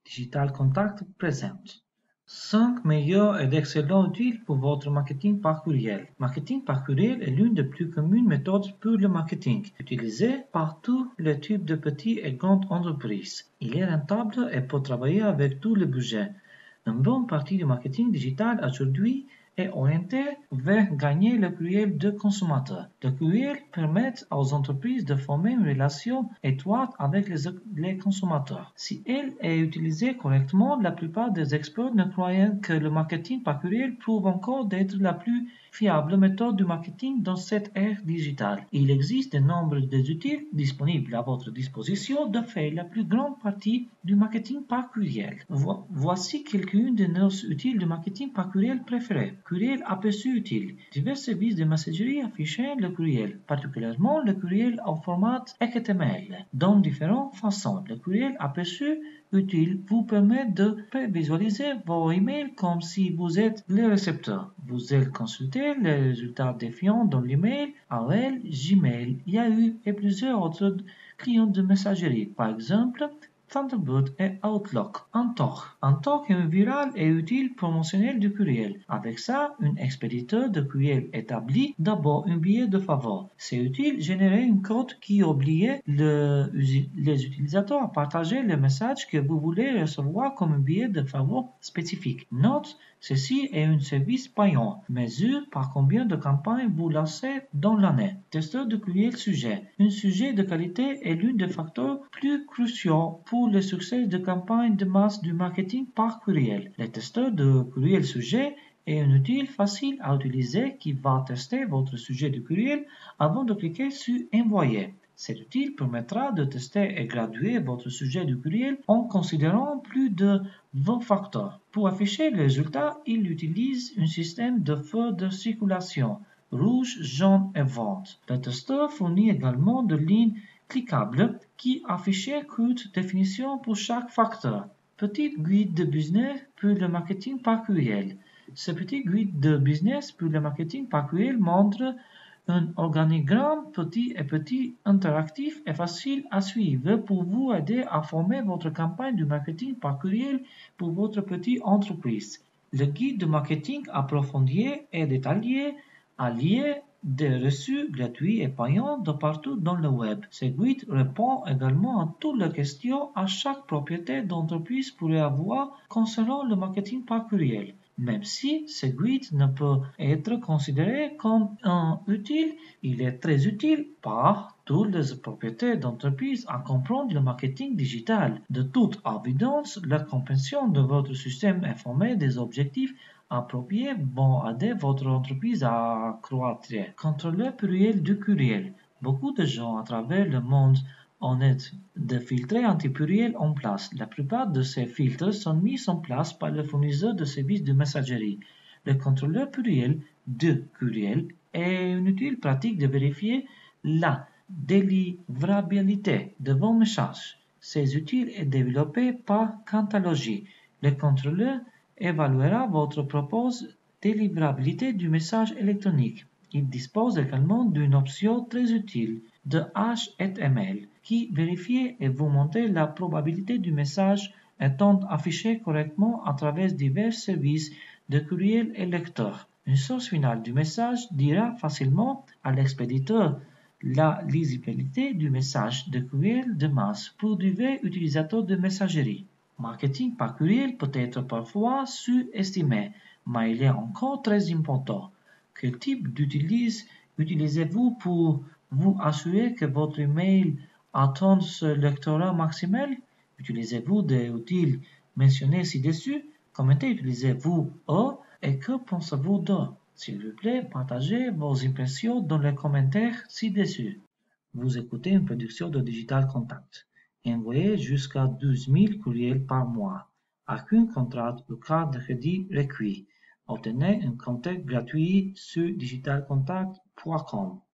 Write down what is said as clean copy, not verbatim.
Digital Contact présente 5 meilleurs et d'excellents outils pour votre marketing par courriel. Marketing par courriel est l'une des plus communes méthodes pour le marketing, utilisée par tous les types de petites et grandes entreprises. Il est rentable et peut travailler avec tous les budgets. Une bonne partie du marketing digital aujourd'hui est orientée vers gagner le courriel de consommateurs. Le courriel permet aux entreprises de former une relation étroite avec les consommateurs. Si elle est utilisée correctement, la plupart des experts ne croient que le marketing par courriel prouve encore d'être la plus fiable méthode de marketing dans cette ère digitale. Il existe de nombreux outils disponibles à votre disposition de faire la plus grande partie du marketing par courriel. Voici quelques-uns de nos outils de marketing par courriel préférés. Courriel aperçu utile. Divers services de messagerie affichent le courriel, particulièrement le courriel au format HTML, dans différentes façons. Le courriel aperçu utile vous permet de visualiser vos emails comme si vous êtes le récepteur. Vous allez consulter les résultats défiant dans l'email, AOL, Gmail, Yahoo et plusieurs autres clients de messagerie, par exemple Thunderbird et Outlook. Un talk est viral et utile promotionnel du courriel. Avec ça, un expéditeur de courriel établit d'abord un billet de faveur. C'est utile générer une code qui oblige les utilisateurs à partager le message que vous voulez recevoir comme un billet de faveur spécifique. Note, ceci est un service payant. Mesure par combien de campagnes vous lancez dans l'année. Testeur de courriel sujet. Un sujet de qualité est l'un des facteurs plus cruciaux pour le succès de campagnes de masse du marketing par courriel. Le testeur de courriel sujet est un outil facile à utiliser qui va tester votre sujet de courriel avant de cliquer sur Envoyer. Cet outil permettra de tester et graduer votre sujet de courriel en considérant plus de 20 facteurs. Pour afficher les résultats, il utilise un système de feux de circulation rouge, jaune et vert. Le testeur fournit également des lignes cliquables qui affichent courte définition pour chaque facteur. Petite guide de business pour le marketing par courriel. Ce petit guide de business pour le marketing par courriel montre un organigramme petit, interactif et facile à suivre pour vous aider à former votre campagne de marketing par courriel pour votre petite entreprise. Le guide de marketing approfondi et détaillé allie des reçus gratuits et payants de partout dans le web. Ce guide répond également à toutes les questions à chaque propriétaire d'entreprise pourrait avoir concernant le marketing par courriel. Même si ce guide ne peut être considéré comme un utile, il est très utile par tous les propriétaires d'entreprise à comprendre le marketing digital. De toute évidence, la compréhension de votre système informé des objectifs appropriés vont aider votre entreprise à croître. Contrôleur pluriel du courriel. Beaucoup de gens à travers le monde ont des filtres anti-pluriels en place. La plupart de ces filtres sont mis en place par le fournisseur de services de messagerie. Le contrôleur pluriel de courriel est une utile pratique de vérifier la délivrabilité de vos messages. Ces outils est développé par Cantalogy. Le contrôleur évaluera votre proposée délivrabilité du message électronique. Il dispose également d'une option très utile de HTML qui vérifie et vous montre la probabilité du message étant affiché correctement à travers divers services de courriel et lecteur. Une source finale du message dira facilement à l'expéditeur la lisibilité du message de courriel de masse pour divers utilisateurs de messagerie. Marketing par courriel peut être parfois sous-estimé, mais il est encore très important. Quel type d'outil utilisez-vous pour vous assurer que votre email atteint ce lectorat maximal? Utilisez-vous des outils mentionnés ci-dessus? Comment utilisez-vous eux et que pensez-vous d'eux? S'il vous plaît, partagez vos impressions dans les commentaires ci-dessus. Vous écoutez une production de Digital Contact. Envoyez jusqu'à 12 000 courriels par mois. Aucun contrat ou carte de crédit requis. Obtenez un contact gratuit sur digitalcontact.com.